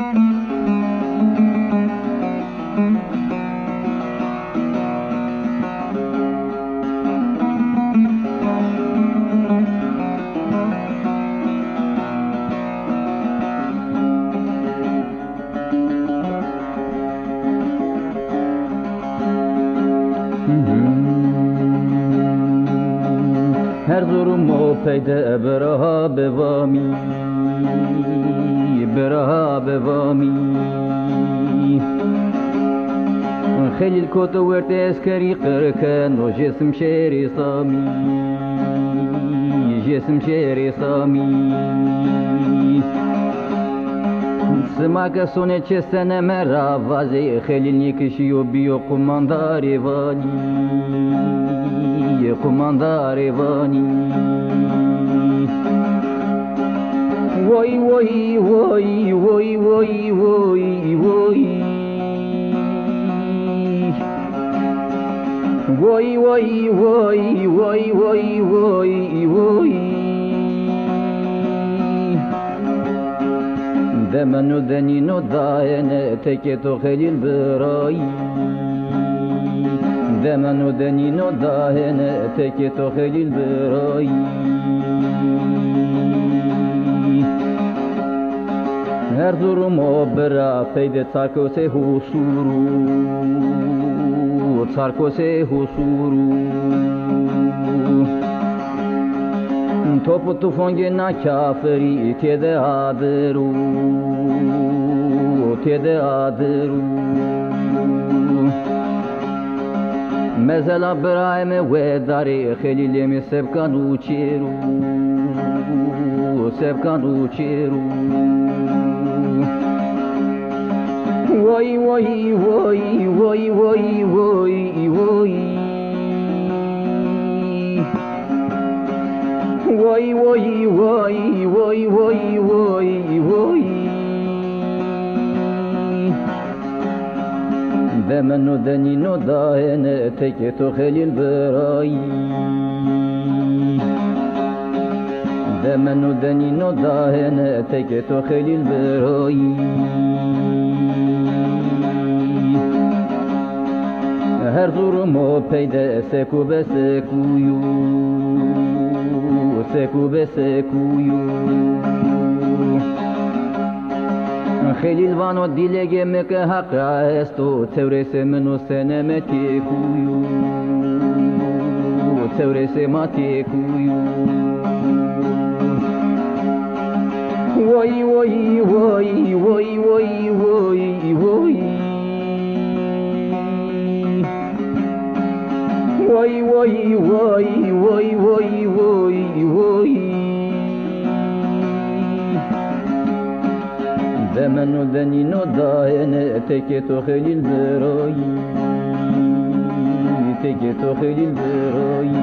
هر ظلم پیدا برها بوامی برها بوامی خلیل کت ورت اسکری قرکن و جسم شعری سامی جسم شعری سامی سماک سونه چه سنه مرا وازی خلیل نیکشی و بیو قمانداری وانی قمانداری وانی وای وای وای وای وای وای وای وای وای وای وای وای وای وای دمنو دنینو داینه تکی تو خلیل برایی دمنو دنینو داینه تکی تو خلیل برایی هر ظلم برا پیدا تارکو سه حسورو تارکو سه حسورو توپ توفنگ نکافری تیده آدرو تیده آدرو مثلا برایم و داری خلیلیم سبکانو چیرو سبکانو چیرو وای وای وای وای وای وای وای وای وای وای وای وای وای وای دمنو دنینو داینه تکی تو خلیل برایی دمنو دنینو داینه تکی تو خلیل برایی هر ظلم پیدا سکو بسکویو سکو بسکویو خلیل وانو دیلگه مکه حق استو تورس منو سنم تیکویو تورس ما تیکویو وای وای وای وای وای وای وای وای وای وای وای وای وای وای دمنو دنینو داینه تکی تو خلیل برایی تکی تو خلیل برایی